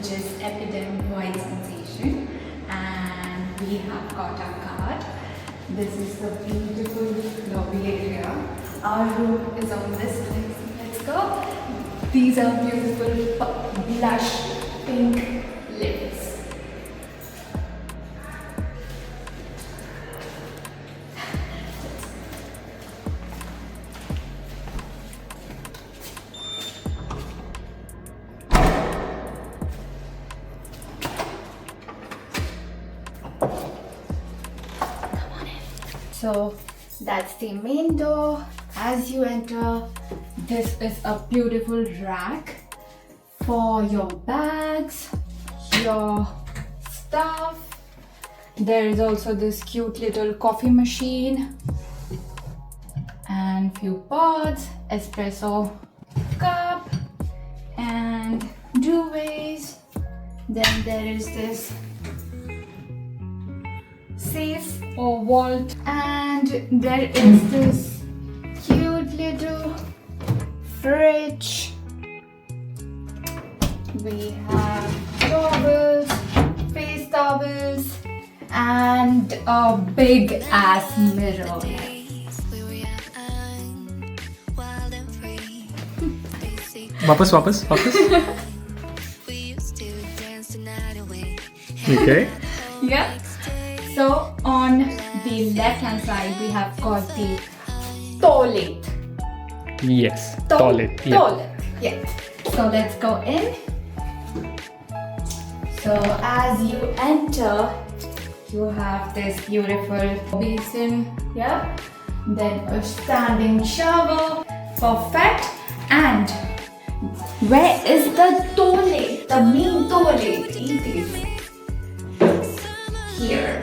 which is Epidamn White Sensation, and we have got our card. This is the beautiful lobby area. Our room is on this side, so let's go. These are beautiful blush pink lips. So that's the main door. As you enter, this is a beautiful rack for your bags, your stuff. There is also this cute little coffee machine and few pots, espresso cup and Durrës. Then there is this safe or vault, and there is this cute little fridge. We have towels, face towels, and a big ass mirror. Wapas. Okay. Yeah. So on the left hand side we have got the toilet. Yes. Toilet. Yeah. Toilet. Yeah. So let's go in. So as you enter, you have this beautiful basin. Yeah. Then a standing shower. Perfect. And where is the toilet? The main toilet. It is here.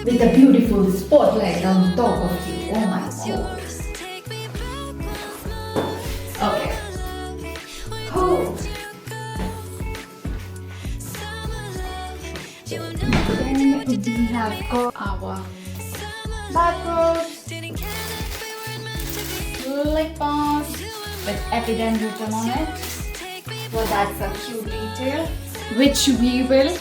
With a beautiful spotlight on top of you. Oh my god. Okay. Cool. Then we have got our bathrobes, lip balms with Epidamn written on it. So that's a cute detail, which we will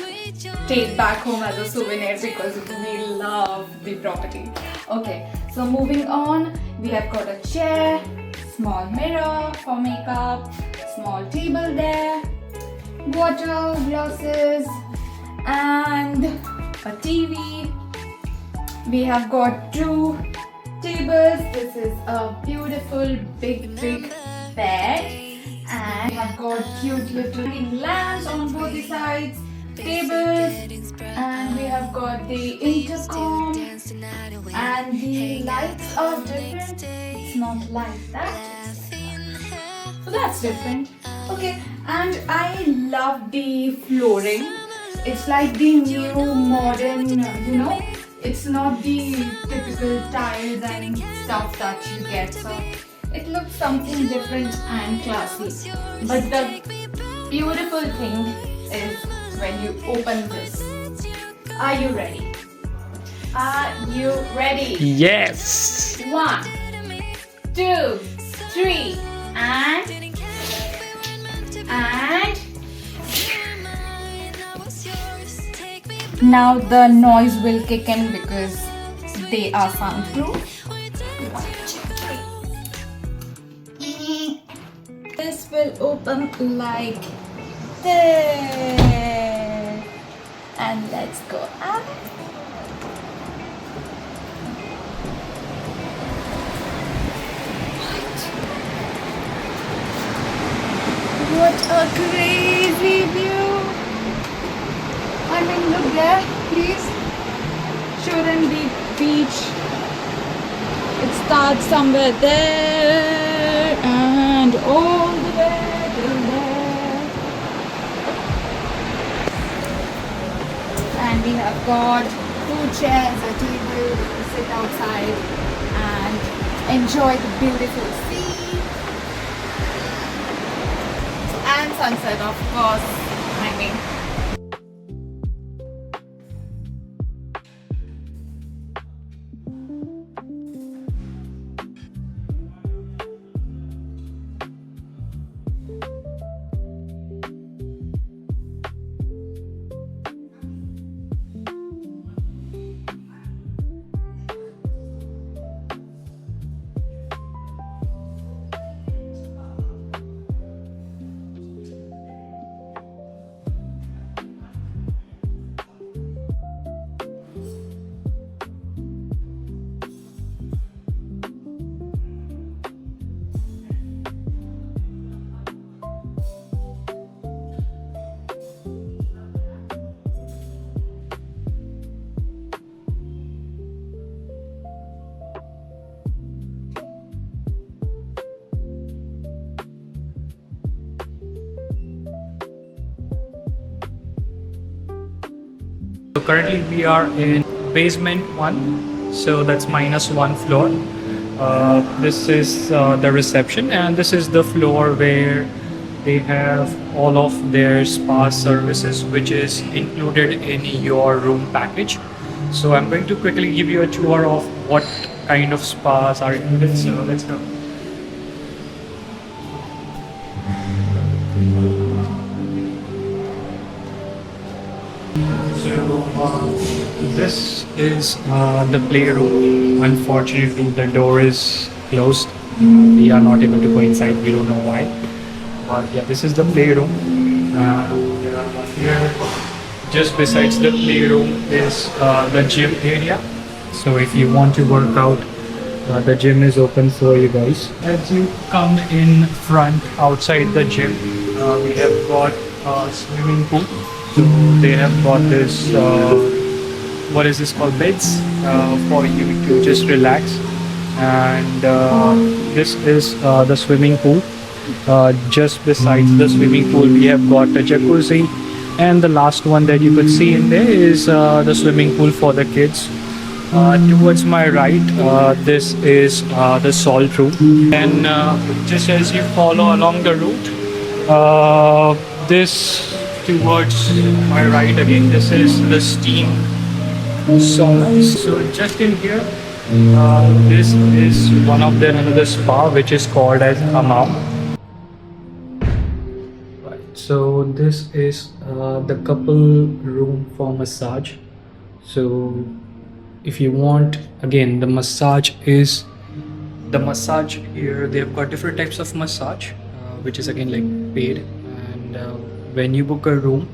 take back home as a souvenir because we love the property. Okay, so moving on, we have got a chair, small mirror for makeup, small table there, water, glasses, and a TV. We have got two tables. This is a beautiful big bed, and we have got cute little lamps on both the sides, tables, and we have got the intercom, and the lights are different. It's not like that, so that's different. Okay, and I love the flooring. It's like the new modern, it's not the typical tiles and stuff that you get, so it looks something different and classy. But the beautiful thing is when you open this. Are you ready? Are you ready? Yes. 1, 2, 3, and now the noise will kick in because they are soundproof. This will open like this, and let's go out. What a crazy view! I mean, look there, please. Show them the beach. It starts somewhere there and all the way till there. And we have got 2 chairs, a table to sit outside and enjoy the beautiful sea and sunset, of course. I mean, So currently we are in basement 1, so that's -1 floor. This is the reception, and this is the floor where they have all of their spa services, which is included in your room package. So I'm going to quickly give you a tour of what kind of spas are included. So let's go. This is the playroom. Unfortunately, the door is closed. We are not able to go inside. We don't know why. But yeah, this is the playroom. Here, just besides the playroom, is the gym area. So if you want to work out, the gym is open for you guys. As you come in front outside the gym, we have got a swimming pool. So they have got this, what is this called, beds for you to just relax. And this is the swimming pool. Just besides the swimming pool, we have got a jacuzzi. And the last one that you could see in there is the swimming pool for the kids. Towards my right, this is the salt room. And just as you follow along the route, this towards my right again, this is the steam sauna. So just in here, this is one of the another spa which is called as hammam. Right. So this is the couple room for massage. So if you want, again, the massage here. They've got different types of massage, which is again like paid. And when you book a room,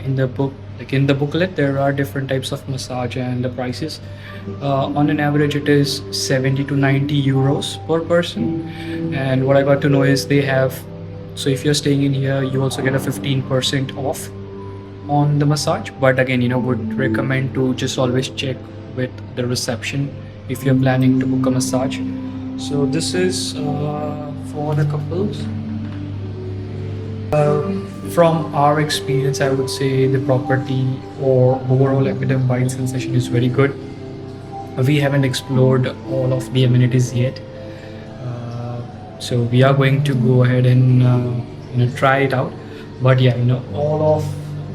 in the booklet, there are different types of massage and the prices. On an average, it is 70 to 90 euros per person. And what I got to know is they have, so if you're staying in here, you also get a 15% off on the massage. But again, would recommend to just always check with the reception if you're planning to book a massage. So this is for the couples. From our experience, I would say the property or overall Epidamn White Sensation is very good. We haven't explored all of the amenities yet, so we are going to go ahead and try it out. But yeah, all of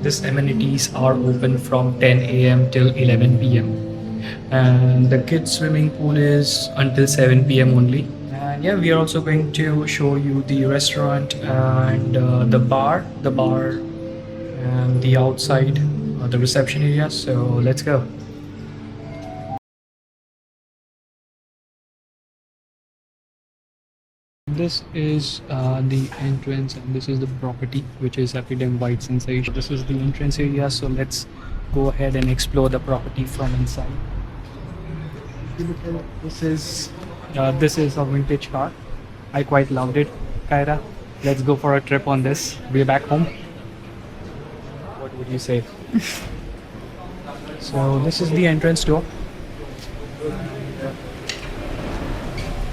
these amenities are open from 10 a.m. till 11 p.m. and the kids swimming pool is until 7 p.m. only. And yeah, we are also going to show you the restaurant and the bar and the outside, the reception area. So let's go. This is the entrance, and this is the property, which is Epidamn White Sensation. This is the entrance area, so let's go ahead and explore the property from inside. This is a vintage car. I quite loved it. Kyra, let's go for a trip on this. We're back home. What would you say? So this is the entrance door.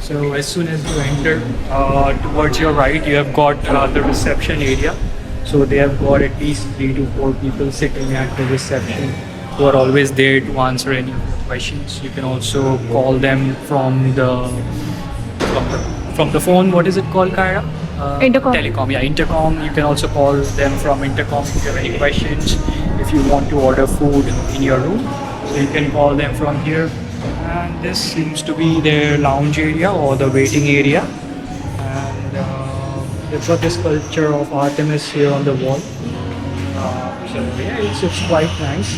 So as soon as you enter, towards your right, you have got the reception area. So they have got at least 3 to 4 people sitting at the reception who are always there to answer any questions. You can also call them from the phone. What is it called, Kyra? Intercom. Telecom. Yeah, intercom. You can also call them from intercom if you have any questions. If you want to order food in your room, so you can call them from here. And this seems to be their lounge area or the waiting area. And they've got this sculpture of Artemis here on the wall. So yeah, it's quite nice.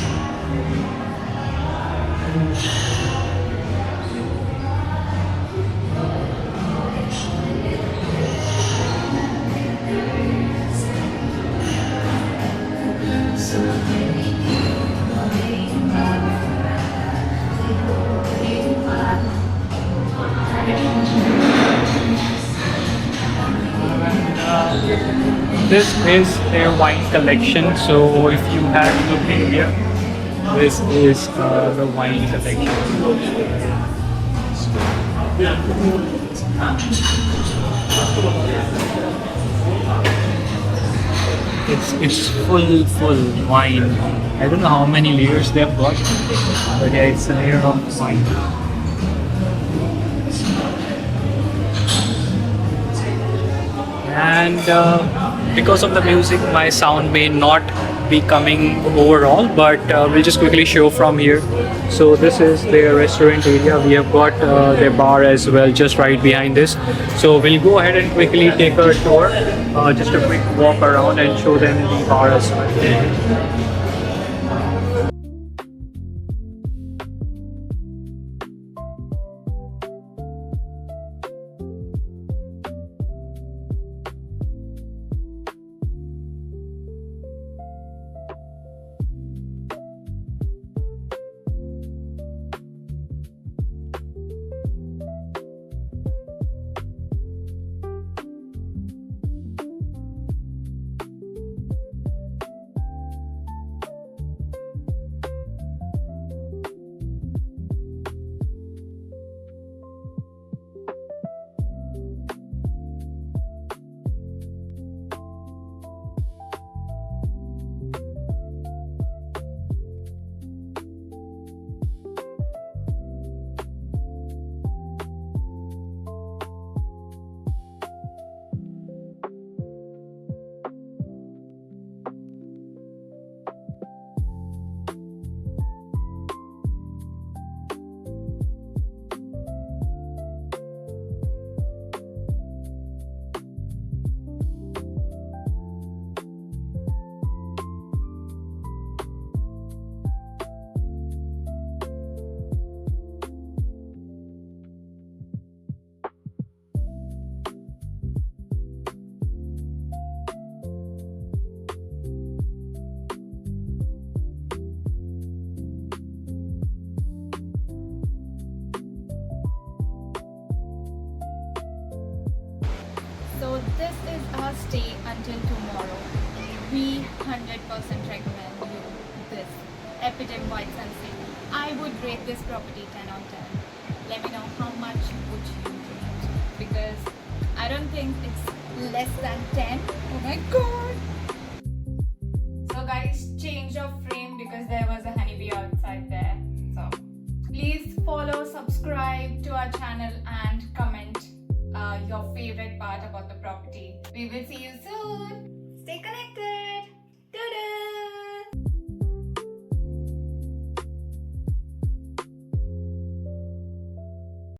This is their wine collection. So if you have looked in here, this is the wine collection. It's full wine. I don't know how many layers they've got, but yeah, it's a layer of wine. And because of the music, my sound may not be coming overall, but we'll just quickly show from here. So this is their restaurant area. We have got their bar as well just right behind this. So we'll go ahead and quickly take a tour, just a quick walk around and show them the bar as well. So this is our stay until tomorrow. We 100% recommend you this Epidamn White Sensation. I would rate this property 10 on 10. Let me know how much would you rate, because I don't think it's less than 10. Oh my god! So guys, change of frame because there was a honeybee outside there. So please follow, subscribe to our channel and comment your favorite part about the property. We will see you soon.